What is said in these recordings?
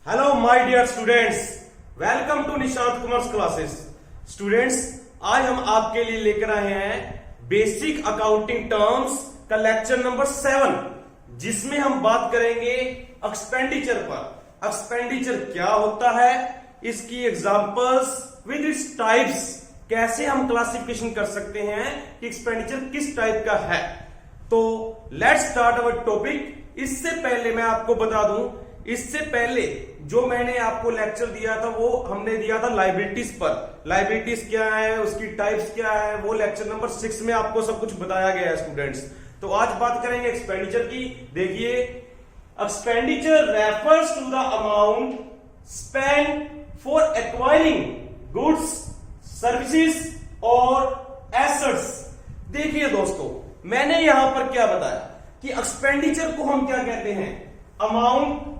Hello my dear students, welcome to Nishant commerce classes. Students, आज हम आपके लिए लेकर आए हैं बेसिक अकाउंटिंग टर्म्स का लेक्चर नंबर 7, जिसमें हम बात करेंगे एक्सपेंडिचर पर। एक्सपेंडिचर क्या होता है, इसकी एग्जांपल्स विद इट्स टाइप्स, कैसे हम क्लासिफिकेशन कर सकते हैं कि एक्सपेंडिचर किस टाइप का है। तो लेट्स स्टार्ट अवर टॉपिक। इससे पहले मैं आपको बता दूं, इससे पहले जो मैंने आपको लेक्चर दिया था वो हमने दिया था लायबिलिटीज पर। लायबिलिटीज क्या है, उसकी टाइप्स क्या है, वो लेक्चर नंबर 6 में आपको सब कुछ बताया गया है स्टूडेंट्स। तो आज बात करेंगे एक्सपेंडिचर की। देखिए, expenditure refers to the amount spend for acquiring goods, services और एसेट्स। देखिए दोस्तों, मैंने यहां पर क्या बताया कि एक्सपेंडिचर को हम क्या कहते हैं, अमाउंट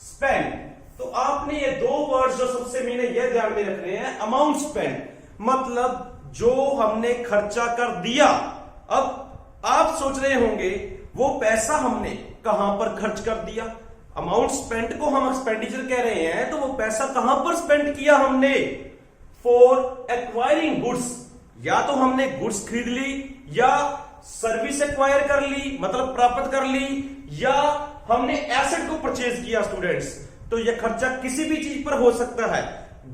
स्पेंड। तो आपने ये दो वर्ड्स जो सबसे मैंने ये ध्यान में रखने हैं, अमाउंट स्पेंड मतलब जो हमने खर्चा कर दिया। अब आप सोच रहे होंगे वो पैसा हमने कहां पर खर्च कर दिया। अमाउंट स्पेंड को हम एक्सपेंडिचर कह रहे हैं, तो वो पैसा कहां पर स्पेंड किया हमने, फॉर एक्वायरिंग गुड्स। या तो हमने गुड्स खरीद ली, या सर्विस एक्वायर कर ली मतलब प्राप्त कर ली, या हमने एसेट को परचेज किया। स्टूडेंट्स, तो यह खर्चा किसी भी चीज पर हो सकता है,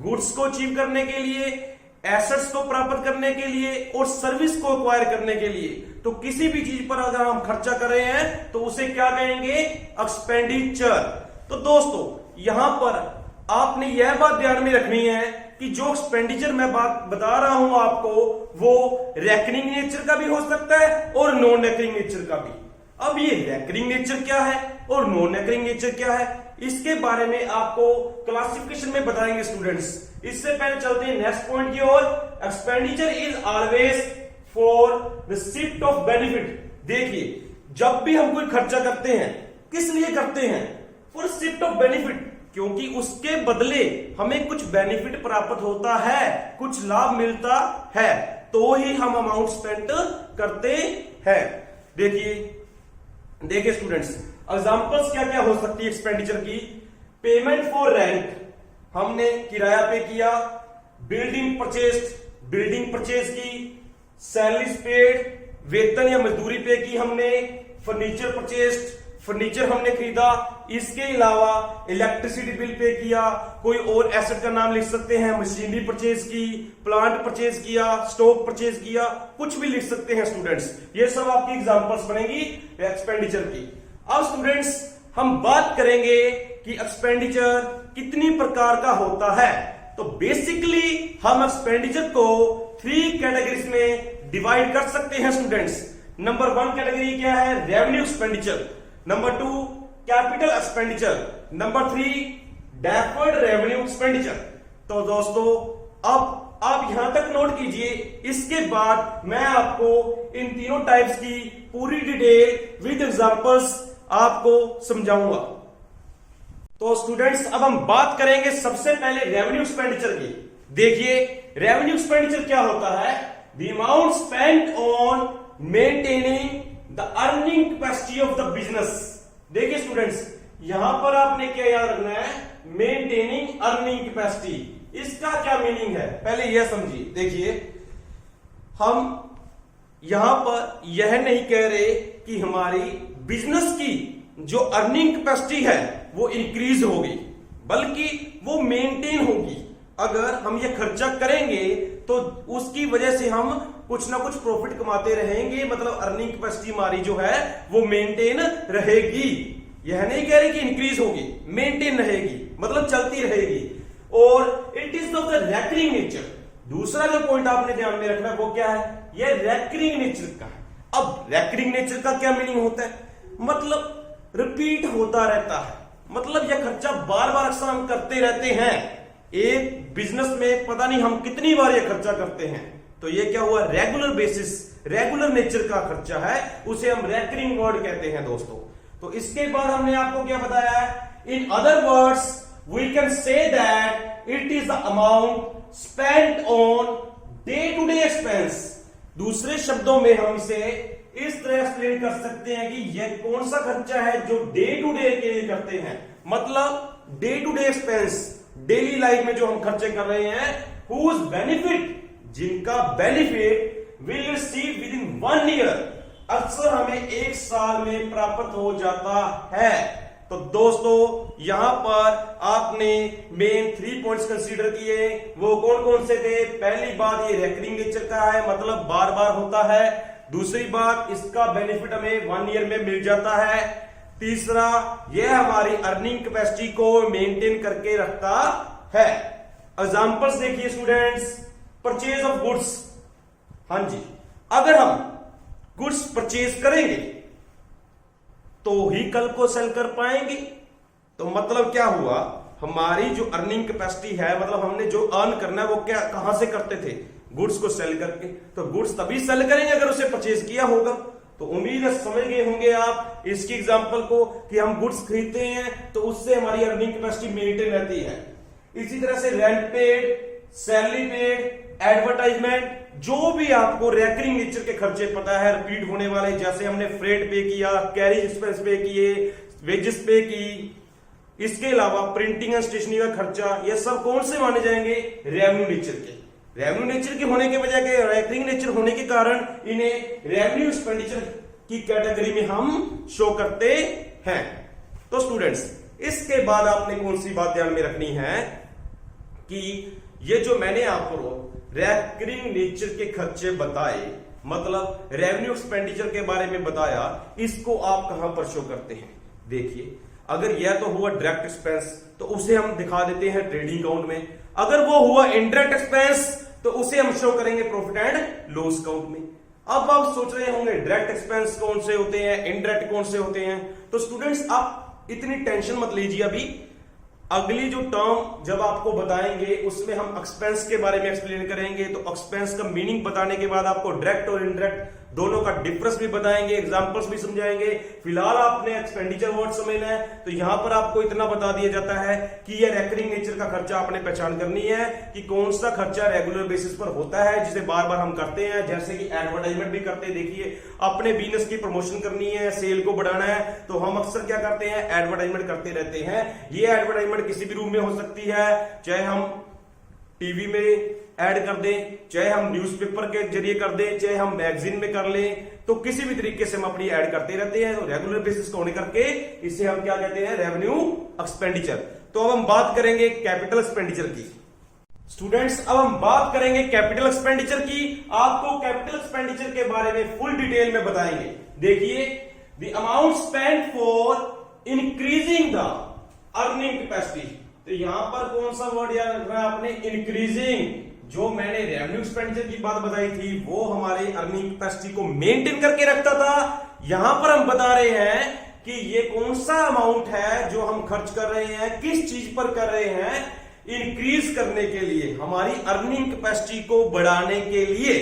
गुड्स को अचीव करने के लिए, एसेट्स को प्राप्त करने के लिए और सर्विस को एक्वायर करने के लिए। तो किसी भी चीज पर अगर हम खर्चा कर रहे हैं तो उसे क्या कहेंगे, एक्सपेंडिचर। तो दोस्तों, यहां पर आपने यह बात ध्यान में रखनी है कि जो एक्सपेंडिचर मैं बात बता रहा हूं आपको, वो रेकरिंग नेचर का भी हो सकता है और नॉन रेकरिंग नेचर का भी। अब ये रेकरिंग नेचर क्या है और नॉन रेकरिंग नेचर क्या है, इसके बारे में आपको क्लासिफिकेशन में बताएंगे स्टूडेंट्स। इससे पहले चलते हैं नेक्स्ट पॉइंट की ओर। Expenditure is always for receipt of benefit. देखिए, जब भी हम कोई खर्चा करते हैं, किस लिए करते हैं, फॉर रिसीप्ट ऑफ बेनिफिट, क्योंकि उसके बदले हमें कुछ बेनिफिट प्राप्त होता है, कुछ लाभ मिलता है, तो ही हम अमाउंट स्पेंड करते हैं। देखिए स्टूडेंट्स, एग्जांपल्स क्या क्या हो सकती है एक्सपेंडिचर की। पेमेंट फॉर रेंट, हमने किराया पे किया। बिल्डिंग परचेज की। सैलरीज पेड, वेतन या मजदूरी पे की हमने। फर्नीचर परचेज, फर्नीचर हमने खरीदा। इसके अलावा इलेक्ट्रिसिटी बिल पे किया। कोई और एसेट का नाम लिख सकते हैं, मशीनरी परचेज की, प्लांट परचेज किया, स्टॉक परचेज किया, कुछ भी लिख सकते हैं स्टूडेंट्स। ये सब आपकी एग्जांपल्स बनेगी एक्सपेंडिचर की। अब स्टूडेंट्स, हम बात करेंगे कि एक्सपेंडिचर कितनी प्रकार का होता है। तो बेसिकली हम एक्सपेंडिचर को 3 कैटेगरीज में डिवाइड कर सकते हैं स्टूडेंट्स। नंबर 1 कैटेगरी क्या है, revenue expenditure. Number 2 capital expenditure. Number 3 deferred revenue expenditure. तो दोस्तों, अब आप यहां तक नोट कीजिए, इसके बाद मैं आपको इन तीनों टाइप्स की पूरी डिटेल विद एग्जांपल्स आपको समझाऊंगा। तो स्टूडेंट्स, अब हम बात करेंगे सबसे पहले रेवेन्यू एक्सपेंडिचर की। देखिए, रेवेन्यू एक्सपेंडिचर क्या होता है, the amount spent on maintaining the earning capacity of the business. देखिए स्टूडेंट्स, यहां पर आपने क्या याद रखना है, मेंटेनिंग अर्निंग कैपेसिटी। इसका क्या मीनिंग है, पहले यह समझिए। देखिए, हम यहां पर यह नहीं कह रहे कि हमारी बिजनेस की जो अर्निंग कैपेसिटी है वो इंक्रीज होगी, बल्कि वो मेंटेन होगी। अगर हम ये खर्चा करेंगे तो उसकी वजह से हम कुछ ना कुछ प्रॉफिट कमाते रहेंगे, मतलब अर्निंग कैपेसिटी हमारी जो है वो मेंटेन रहेगी। यह नहीं कह रही कि इंक्रीज होगी, मेंटेन रहेगी मतलब चलती रहेगी। और it is of the recurring nature. दूसरा जो पॉइंट आपने ध्यान में रखना वो क्या है, यह रेकरिंग नेचर का है। अब रेकरिंग नेचर का क्या मीनिंग होता है, मतलब रिपीट होता रहता है, मतलब यह खर्चा बार बार अक्सर हम करते रहते हैं। एक बिजनेस में पता नहीं हम कितनी बार यह खर्चा करते हैं, तो ये क्या हुआ, रेगुलर बेसिस, रेगुलर नेचर का खर्चा है, उसे हम रेकरिंग वर्ड कहते हैं दोस्तों। तो इसके बाद हमने आपको क्या बताया है, in other words we can say that it is the amount spent on day to day expense. दूसरे शब्दों में हम इसे इस तरह एक्सप्लेन कर सकते हैं कि यह कौन सा खर्चा है जो डे टू डे के लिए करते हैं, मतलब day to day expense, daily life में जो हम खर्चे कर रहे हैं, हुज बेनिफिट, जिनका benefit will receive within 1 year, अक्सर हमें 1 साल में प्राप्त हो जाता है। तो दोस्तों यहां पर आपने मेन 3 पॉइंट्स कंसीडर किए, वो कौन कौन से थे? पहली बात, ये रेकरिंग नेचर का है, मतलब बार बार होता है। दूसरी बात, इसका बेनिफिट हमें 1 ईयर में मिल जाता है। तीसरा, यह हमारी अर्निंग कैपेसिटी को मेंटेन करके रखता है। एग्जांपल्स देखिए स्टूडेंट्स, परचेज ऑफ गुड्स। हां जी, अगर हम गुड्स परचेज करेंगे तो ही कल को सेल कर पाएंगे। तो मतलब क्या हुआ, हमारी जो अर्निंग कैपेसिटी है, मतलब हमने जो अर्न करना है वो क्या कहां से करते थे? गुड्स को सेल करके। तो गुड्स तभी सेल करेंगे अगर उसे परचेज किया होगा। तो उम्मीद है समझ गए होंगे आप इसकी एग्जांपल को, कि हम गुड्स खरीदते हैं तो उससे हमारी अर्निंग कैपेसिटी मेंटेन रहती है। इसी तरह से rent paid, salary paid, advertisement, जो भी आपको रेकरिंग नेचर के खर्चे पता है, रिपीट होने वाले, जैसे हमने फ्रेट पे किया, कैरिज एक्सपेंस पे किए, वेजेस पे की, इसके अलावा प्रिंटिंग एंड स्टेशनरी का खर्चा, ये सब कौन से माने जाएंगे? रेवेन्यू नेचर के। रेवेन्यू नेचर के होने के वजह के, रेकरिंग नेचर होने के कारण इन्हें रेवेन्यू एक्सपेंडिचर की कैटेगरी में हम शो करते हैं। तो स्टूडेंट्स, इसके बाद आपने कौन सी बात ध्यान में रखनी है कि ये जो मैंने आपको रेकरिंग नेचर के खर्चे बताए, मतलब रेवेन्यू एक्सपेंडिचर के बारे में बताया, इसको आप कहां पर शो करते हैं? देखिए, अगर यह तो हुआ डायरेक्ट एक्सपेंस तो उसे हम दिखा देते हैं ट्रेडिंग अकाउंट में। अगर वो हुआ इनडायरेक्ट एक्सपेंस तो उसे हम शो करेंगे प्रॉफिट एंड लॉस अकाउंट में। अब आप सोच रहे होंगे डायरेक्ट एक्सपेंस कौन से होते हैं, इनडायरेक्ट कौन से होते हैं? तो स्टूडेंट्स आप इतनी टेंशन मत लीजिए, अभी अगली जो टर्म जब आपको बताएंगे उसमें हम एक्सपेंस के बारे में एक्सप्लेन करेंगे। तो एक्सपेंस का मीनिंग बताने के बाद आपको डायरेक्ट और इनडायरेक्ट दोनों का डिफरेंस भी बताएंगे, एग्जांपल्स भी समझाएंगे। फिलहाल आपने एक्सपेंडिचर वर्ड समझना है, तो यहां पर आपको इतना बता दिया जाता है कि यह रेकरिंग नेचर का खर्चा आपने पहचान करनी है कि कौन सा खर्चा रेगुलर बेसिस पर होता है, जिसे बार बार हम करते हैं, जैसे कि एडवर्टाइजमेंट भी करते हैं। देखिए, अपने बिजनेस की प्रमोशन करनी है, सेल को बढ़ाना है, तो हम अक्सर क्या करते हैं? एडवर्टाइजमेंट करते रहते हैं। ये एडवर्टाइजमेंट किसी भी रूप में हो सकती है, चाहे हम टीवी में ऐड कर दें, चाहे हम न्यूज़पेपर के जरिए कर दें, चाहे हम मैगजीन में कर लें, तो किसी भी तरीके से हम अपनी ऐड करते रहते हैं। तो रेगुलर बेसिस को होने करके इसे हम क्या कहते हैं? Revenue expenditure. तो अब हम बात करेंगे कैपिटल एक्सपेंडिचर की। स्टूडेंट्स, अब हम बात करेंगे कैपिटल एक्सपेंडिचर की। आपको कैपिटल एक्सपेंडिचर के बारे में फुल डिटेल में बताएंगे। देखिए, the amount spent for increasing the earning capacity. तो यहां पर कौन सा वर्ड याद रखना है आपने? इंक्रीजिंग। जो मैंने रेवेन्यू एक्सपेंडिचर की बात बताई थी वो हमारे अर्निंग कैपेसिटी को मेंटेन करके रखता था। यहां पर हम बता रहे हैं कि ये कौन सा अमाउंट है जो हम खर्च कर रहे हैं, किस चीज पर कर रहे हैं? इंक्रीज करने के लिए, हमारी अर्निंग कैपेसिटी को बढ़ाने के लिए।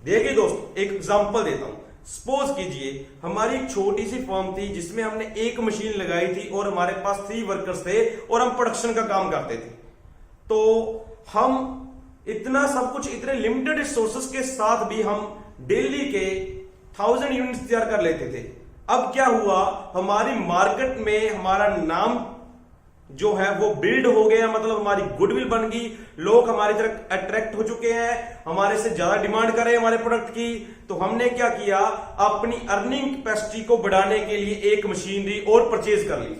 देखिए दोस्तों, एक एग्जांपल देता हूं। सपोज कीजिए हमारी एक छोटी सी फर्म थी जिसमें हमने एक मशीन लगाई थी और हमारे पास 3 वर्कर्स थे और हम प्रोडक्शन का काम करते थे। तो हम इतना सब कुछ, इतने लिमिटेड रिसोर्सेस के साथ भी हम डेली के 1000 यूनिट्स तैयार कर लेते थे। अब क्या हुआ, हमारी मार्केट में हमारा नाम जो है वो बिल्ड हो गया, मतलब हमारी गुडविल बन गई, लोग हमारी तरफ अट्रैक्ट हो चुके हैं, हमारे से ज्यादा डिमांड कर रहे हैं हमारे प्रोडक्ट की। तो हमने क्या किया, अपनी अर्निंग कैपेसिटी को बढ़ाने के लिए एक मशीनरी और परचेज कर ली।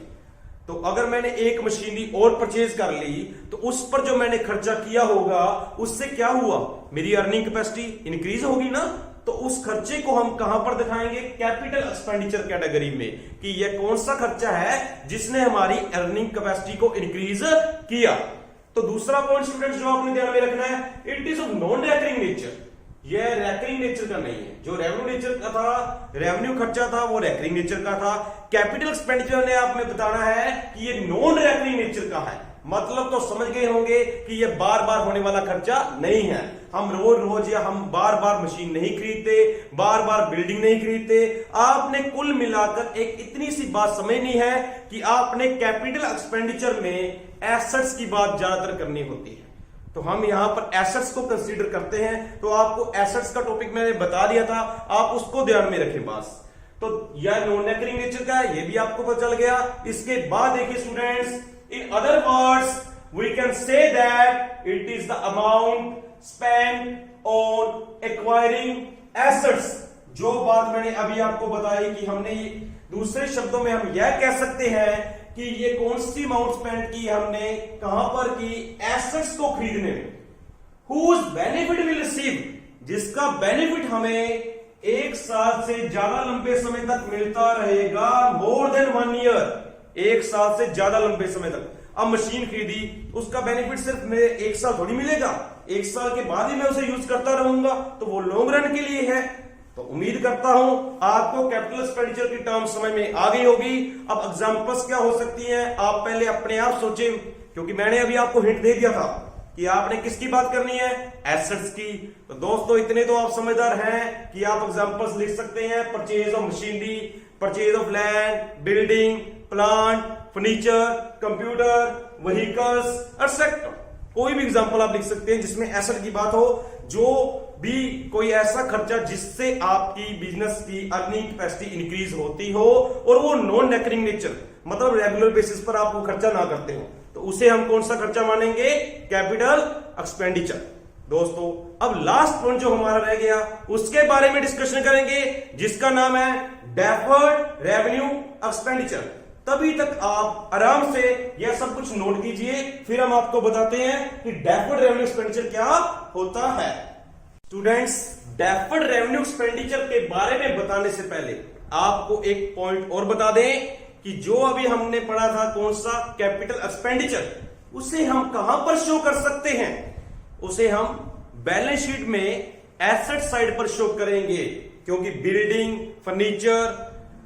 तो अगर मैंने एक मशीनरी और परचेज कर ली तो उस पर जो मैंने खर्चा किया होगा उससे क्या हुआ, मेरी अर्निंग कैपेसिटी इंक्रीज होगी ना। तो उस खर्चे को हम कहां पर दिखाएंगे? कैपिटल एक्सपेंडिचर कैटेगरी में, कि यह कौन सा खर्चा है जिसने हमारी अर्निंग कैपेसिटी को इंक्रीज किया। तो दूसरा पॉइंट स्टूडेंट्स जो आपने ध्यान में रखना है, it is of non recurring nature. यह रेकरिंग नेचर का नहीं है। जो रेवेन्यू नेचर का था, रेवेन्यू खर्चा था, वो रेकरिंग नेचर का था। कैपिटल एक्सपेंडिचर ने आप में बताना है कि ये नॉन रेकरिंग नेचर का है। मतलब तो समझ गए होंगे कि ये बार बार होने वाला खर्चा नहीं है। हम रोज रोज या हम बार बार मशीन नहीं खरीदते, बार बार बिल्डिंग नहीं खरीदते। आपने कुल मिलाकर एक इतनी सी बात समझनी है कि आपने कैपिटल एक्सपेंडिचर में एसेट्स की बात ज्यादातर करनी होती है। तो हम यहां पर एसेट्स को कंसीडर करते हैं। तो आपको एसेट्स का टॉपिक मैंने बता दिया था, आप उसको ध्यान में रखें बस। तो यह नॉन रेकरिंग नेचर का है, ये भी आपको पता चल गया। इसके बाद देखिए students, In other words, we can say that it is the amount spent on acquiring assets. जो बात मैंने अभी आपको बताई कि हमने दूसरे शब्दों में हम यह कह सकते हैं कि ये कौन सी अमाउंट स्पेंड की हमने कहां पर की, एसेट्स को खरीदने में. Whose benefit will receive, जिसका बेनिफिट हमें एक साल से ज्यादा लंबे समय तक मिलता रहेगा, मोर देन 1 ईयर, एक साल से ज्यादा लंबे समय तक. अब मशीन खरीदी, उसका बेनिफिट सिर्फ मेरे एक साल थोड़ी मिलेगा, एक साल के बाद ही मैं उसे यूज करता रहूंगा, तो वो लॉन्ग रन के लिए है. तो उम्मीद करता हूं आपको कैपिटल एक्सपेंडिचर की टर्म समझ में आ गई होगी. अब एग्जांपल्स क्या हो सकती हैं, आप पहले अपने आप सोचें, क्योंकि मैंने अभी आपको हिंट दे दिया था कि आपने किसकी बात करनी है, एसेट्स की. तो दोस्तों इतने तो आप समझदार हैं कि आप एग्जांपल्स लिख सकते हैं. Purchase of machinery, purchase of land, building, plant, furniture, computer, vehicles etcetera. कोई भी एग्जांपल आप लिख सकते हैं जिसमें एसेट की बात हो, जो भी कोई ऐसा खर्चा जिससे आपकी बिजनेस की अर्निंग कैपेसिटी इंक्रीज होती हो और वो नॉन रेकरिंग नेचर, मतलब रेगुलर बेसिस पर आप वो खर्चा ना करते हो, तो उसे हम कौन सा खर्चा मानेंगे, कैपिटल एक्सपेंडिचर. दोस्तों अब लास्ट पॉइंट जो हमारा रह गया उसके बारे में डिस्कशन करेंगे, जिसका नाम है डेफर्ड रेवेन्यू एक्सपेंडिचर. तभी तक आप आराम से यह सब कुछ नोट कीजिए, फिर हम आपको बताते हैं कि डेफर्ड रेवेन्यू एक्सपेंडिचर क्या होता है. स्टूडेंट्स, डेफर्ड रेवेन्यू एक्सपेंडिचर के बारे में बताने से पहले आपको एक पॉइंट और बता दें कि जो अभी हमने पढ़ा था कौन सा, कैपिटल एक्सपेंडिचर, उसे हम कहां पर शो कर सकते हैं, उसे हम बैलेंस शीट में एसेट साइड पर शो करेंगे, क्योंकि बिल्डिंग, फर्नीचर,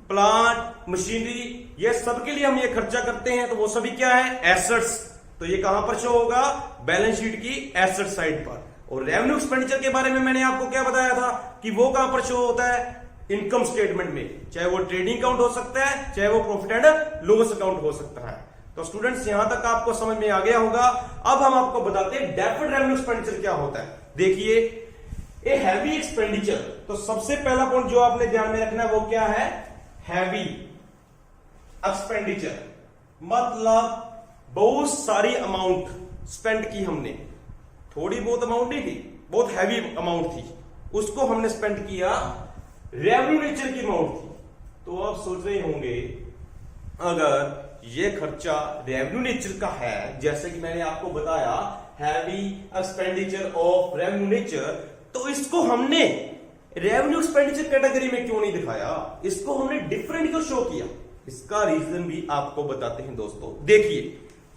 प्लांट, मशीनरी, ये सब के लिए हम ये खर्चा करते हैं, तो वो सभी क्या है, एसेट्स. तो ये कहां पर शो होगा, बैलेंस शीट की एसेट साइड पर. और रेवेन्यू एक्सपेंडिचर के बारे में मैंने आपको क्या बताया था कि वो कहां पर शो होता है, इनकम स्टेटमेंट में, चाहे वो ट्रेडिंग अकाउंट हो सकता है, चाहे वो प्रॉफिट एंड लॉस अकाउंट हो सकता है. तो स्टूडेंट्स यहां तक आपको समझ में आ गया होगा. अब हम आपको बताते हैं डेफर्ड रेवेन्यू एक्सपेंडिचर क्या होता है. देखिए, ए हैवी एक्सपेंडिचर, तो सबसे पहला पॉइंट जो आपने ध्यान में रखना है वो क्या है, हैवी एक्सपेंडिचर, मतलब बहुत सारी अमाउंट स्पेंड की हमने, थोड़ी बहुत अमाउंट नहीं थी, बहुत हैवी अमाउंट थी, उसको हमने स्पेंड किया, रेवेन्यू नेचर की अमाउंट थी. तो आप सोच रहे होंगे अगर ये खर्चा रेवेन्यू नेचर का है, जैसे कि मैंने आपको बताया heavy expenditure of revenue nature, तो इसको हमने रेवेन्यू एक्सपेंडिचर कैटेगरी में क्यों नहीं दिखाया, इसको हमने डिफरेंट क्यों शो किया. इसका रीजन भी आपको बताते हैं दोस्तों. देखिए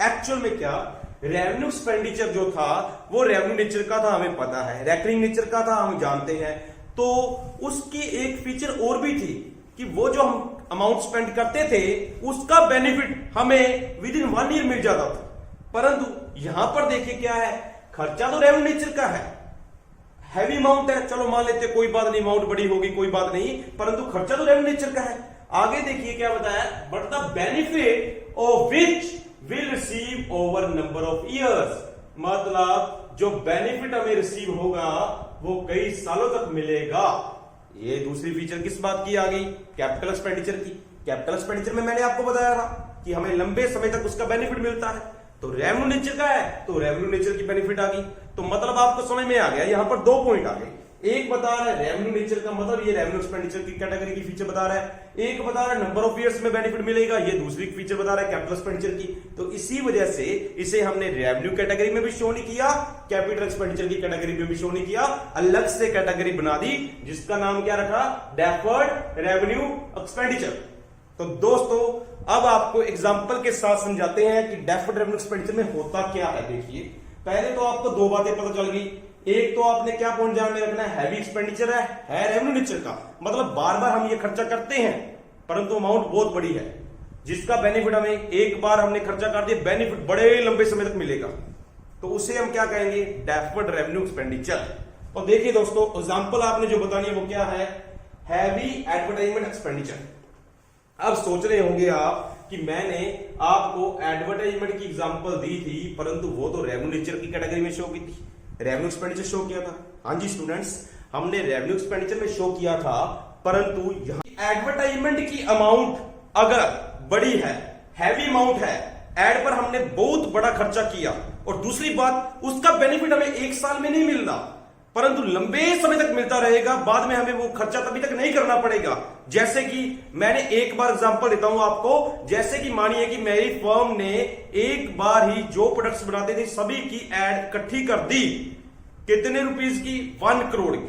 एक्चुअल में क्या, रेवेन्यू एक्सपेंडिचर जो था वो रेवेन्यू नेचर का था, हमें पता है, रेकरिंग नेचर का था, हम जानते हैं. तो उसकी एक फीचर और भी थी कि वो जो हम अमाउंट स्पेंड करते थे उसका बेनिफिट हमें विद इन 1 ईयर मिल जाता था. परंतु यहां पर देखिए क्या है, खर्चा तो रेवेन्यू नेचर का है, हैवी अमाउंट है, चलो मान लेते कोई बात नहीं, अमाउंट बड़ी होगी कोई बात नहीं, परंतु खर्चा तो रेवेन्यू नेचर का है. आगे देखिए क्या बताया, but the benefit of which will receive over number of years, मतलब जो बेनिफिट हमें रिसीव होगा वो कई सालों तक मिलेगा. ये दूसरी फीचर किस बात की आ गई, कैपिटल एक्सपेंडिचर की. कैपिटल एक्सपेंडिचर में मैंने आपको बताया था कि हमें लंबे समय तक उसका बेनिफिट मिलता है, तो रेवेन्यू नेचर का है तो रेवेन्यू नेचर की बेनिफिट आ गई. तो मतलब आपको समझ में आ गया, यहां पर 2 पॉइंट आ गए. एक बता रहा है रेवेन्यू नेचर का, मतलब ये रेवेन्यू एक्सपेंडिचर की कैटेगरी की फीचर बता रहा है. एक बता रहा है नंबर ऑफ इयर्स में बेनिफिट मिलेगा, ये दूसरी फीचर बता रहा है कैपिटल एक्सपेंडिचर की. तो इसी वजह से इसे हमने रेवेन्यू कैटेगरी में भी शो नहीं किया, कैपिटल एक्सपेंडिचर की कैटेगरी में भी शो नहीं किया, अलग से कैटेगरी बना दी जिसका नाम क्या रखा, डेफर्ड रेवेन्यू एक्सपेंडिचर. तो दोस्तों अब आपको एग्जांपल के साथ समझाते हैं कि डेफर्ड रेवेन्यू एक्सपेंडिचर में होता क्या है. देखिए पहले तो आपको 2 बातें पता चल गई. एक तो आपने क्या पॉइंट ध्यान में रखना है, हैवी एक्सपेंडिचर है रेवेन्यू नेचर का, मतलब बार बार हम ये खर्चा करते हैं परंतु अमाउंट बहुत बड़ी है, जिसका बेनिफिट हमें एक बार हमने खर्चा कर दिया, बेनिफिट बड़े लंबे समय तक मिलेगा, तो उसे हम क्या कहेंगे, डेफर्ड रेवेन्यू एक्सपेंडिचर. तो देखिए दोस्तों एग्जांपल आपने जो बतानी है वो क्या है, हैवी एडवर्टाइजमेंट एक्सपेंडिचर. अब सोच रहे होंगे आप कि मैंने आपको एडवर्टाइजमेंट की एग्जांपल दी थी परंतु वो तो रेवेन्यू नेचर की कैटेगरी में शो की थी, रेवेन्यू एक्सपेंडिचर शो किया था. हाँ जी स्टूडेंट्स, हमने रेवेन्यू एक्सपेंडिचर में शो किया था, परंतु यहां एडवर्टाइजमेंट की अमाउंट अगर बड़ी है, हैवी अमाउंट है, एड पर हमने बहुत बड़ा खर्चा किया, और दूसरी बात उसका बेनिफिट हमें एक साल में नहीं मिलता, परंतु लंबे समय तक मिलता रहेगा। बाद में हमें वो खर्चा तभी तक नहीं करना पड़ेगा। जैसे कि मैंने एक बार एग्जांपल देता हूं आपको, जैसे कि मानिए कि मेरी फर्म ने एक बार ही जो प्रोडक्ट्स बनाते थे सभी की एड इकट्ठी कर दी। कितने रुपीस की? 1 करोड़ की।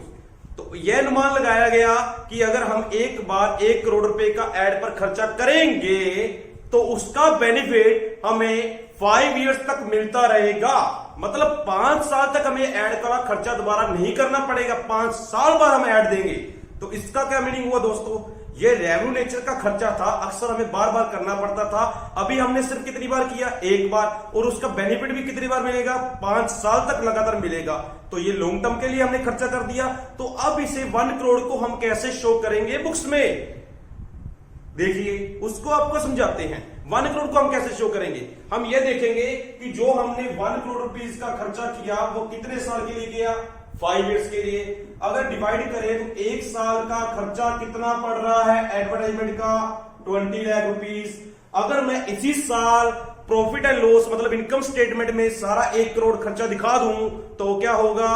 तो यह अनुमान लगाया गया कि अगर हम एक बार 1 करोड़ रुपए का एड पर खर्चा करेंगे तो उसका बेनिफिट हमें 5 इयर्स तक मिलता रहेगा। मतलब 5 साल तक हमें ऐड का खर्चा दोबारा नहीं करना पड़ेगा, 5 साल बाद हम ऐड देंगे। तो इसका क्या मीनिंग हुआ दोस्तों? ये रेवेन्यू नेचर का खर्चा था, अक्सर हमें बार बार करना पड़ता था। अभी हमने सिर्फ कितनी बार किया? एक बार, और उसका बेनिफिट भी कितनी बार मिलेगा? 5 साल तक लगातार मिलेगा। तो ये लॉन्ग टर्म के लिए हमने खर्चा कर दिया। तो अब इसे 1 करोड़ को हम कैसे शो करेंगे बुक्स में? देखिए, उसको आपको समझाते हैं। 1 करोड़ को हम कैसे शो करेंगे? हम ये देखेंगे कि जो हमने 1 करोड़ रुपीस का खर्चा किया वो कितने साल के लिए किया? 5 इयर्स के लिए। अगर डिवाइड करें तो 1 साल का खर्चा कितना पड़ रहा है एडवर्टाइजमेंट का? 20 लाख रुपीस। अगर मैं इसी साल प्रॉफिट एंड लॉस मतलब इनकम स्टेटमेंट में सारा 1 करोड़ खर्चा दिखा दूं तो क्या होगा?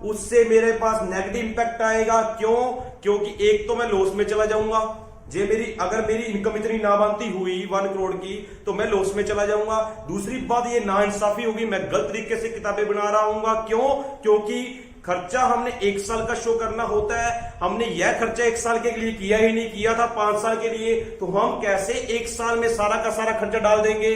उससे मेरे पास नेगेटिव इंपैक्ट आएगा। क्यों? क्योंकि एक तो मैं लॉस में चला जाऊंगा। अगर मेरी इनकम इतनी ना बनती हुई 1 करोड़ की तो मैं लॉस में चला जाऊंगा। दूसरी बात ये नाइंसाफी होगी, मैं गलत तरीके से किताबें बना रहा हूंगा। क्यों? क्योंकि खर्चा हमने 1 साल का शो करना होता है, हमने यह खर्चा 1 साल के लिए किया ही नहीं, किया था 5 साल के लिए। तो हम कैसे 1 साल में सारा का सारा खर्चा डाल देंगे?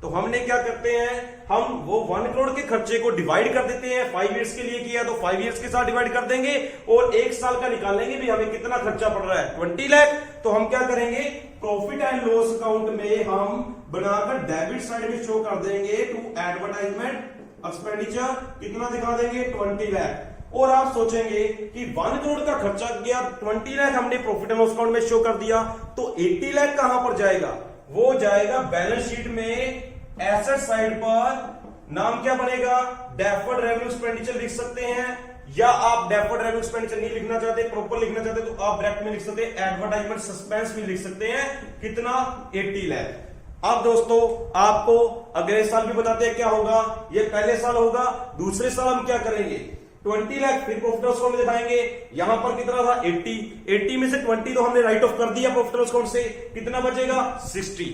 तो हमने क्या करते हैं, हम वो 1 करोड़ के खर्चे को डिवाइड कर देते हैं। 5 इयर्स के लिए किया तो 5 इयर्स के साथ डिवाइड कर देंगे, और 1 साल का निकालेंगे भी हमें कितना खर्चा पड़ रहा है? 20 लाख। तो हम क्या करेंगे, प्रॉफिट एंड लॉस अकाउंट में हम बनाकर डेबिट साइड में शो कर देंगे टू एडवर्टाइजमेंट एक्सपेंडिचर। कितना दिखा देंगे? 20 लाख। और आप सोचेंगे कि 1 करोड़ का खर्चा गया, 20 लाख हमने प्रॉफिट एंड लॉस अकाउंट में शो कर दिया, तो 80 लाख कहां पर जाएगा? वो जाएगा बैलेंस शीट में एसेट साइड पर। नाम क्या बनेगा? डेफर्ड रेवेन्यू एक्सपेंडिचर लिख सकते हैं, या आप डेफर्ड रेवेन्यू एक्सपेंडिचर नहीं लिखना चाहते, प्रॉपर लिखना चाहते तो आप ब्रैकेट में लिख सकते हैं एडवर्टाइजमेंट सस्पेंस भी लिख सकते हैं। कितना? 80 लाख। अब दोस्तों आपको अगले साल भी बताते हैं क्या होगा। ये पहले साल होगा, दूसरे साल हम क्या करेंगे? 20 लाख फिर प्रॉफिट लॉस अकाउंट में दिखाएंगे। यहां पर कितना था? 80 में से 20 तो हमने राइट ऑफ कर दिया प्रॉफिट लॉस अकाउंट से। कितना बचेगा? 60।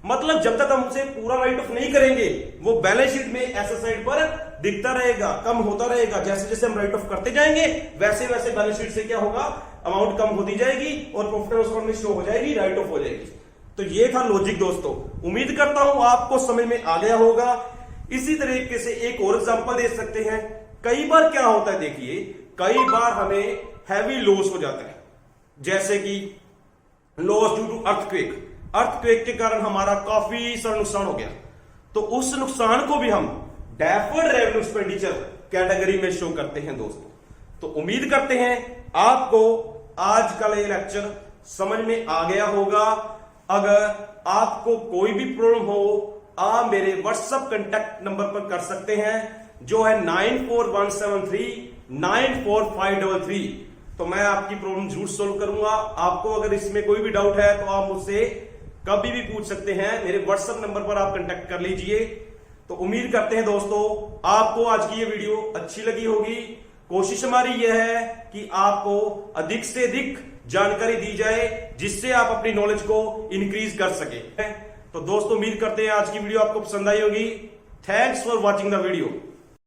मतलब जब तक हम उसे पूरा राइट ऑफ नहीं करेंगे वो बैलेंस शीट में एसेट साइड पर दिखता रहेगा, कम होता रहेगा। जैसे जैसे हम राइट ऑफ करते जाएंगे वैसे वैसे बैलेंस शीट से क्या होगा? अमाउंट कम होती जाएगी और प्रॉफिट लॉस अकाउंट में शो हो जाएगी, राइट ऑफ हो जाएगी। तो ये था लॉजिक दोस्तों। उम्मीद करता हूं आपको समझ में आ गया होगा। इसी तरीके से एक और एग्जांपल दे सकते हैं। कई बार क्या होता है, देखिए कई बार हमें हैवी लॉस हो जाता है, जैसे कि लॉस ड्यू टू अर्थक्वेक के कारण हमारा काफी सारा नुकसान हो गया। तो उस नुकसान को भी हम डेफर्ड रेवेन्यू एक्सपेंडिचर कैटेगरी में शो करते हैं दोस्तों। तो उम्मीद करते हैं आपको आज का ये लेक्चर समझ में आ गया होगा। अगर आपको कोई भी प्रॉब्लम हो आप मेरे व्हाट्सएप कांटेक्ट नंबर पर कर सकते हैं, जो है 9417394533। तो मैं आपकी प्रॉब्लम जरूर सोल्व करूंगा। आपको अगर इसमें कोई भी डाउट है तो आप मुझसे कभी भी पूछ सकते हैं, मेरे व्हाट्सएप नंबर पर आप कांटेक्ट कर लीजिए। तो उम्मीद करते हैं दोस्तों आपको आज की ये वीडियो अच्छी लगी होगी। कोशिश हमारी यह है कि आपको अधिक से अधिक जानकारी दी जाए जिससे आप अपनी नॉलेज को इंक्रीज कर सके। तो दोस्तों उम्मीद करते हैं आज की वीडियो आपको पसंद आई होगी। Thanks for watching the video.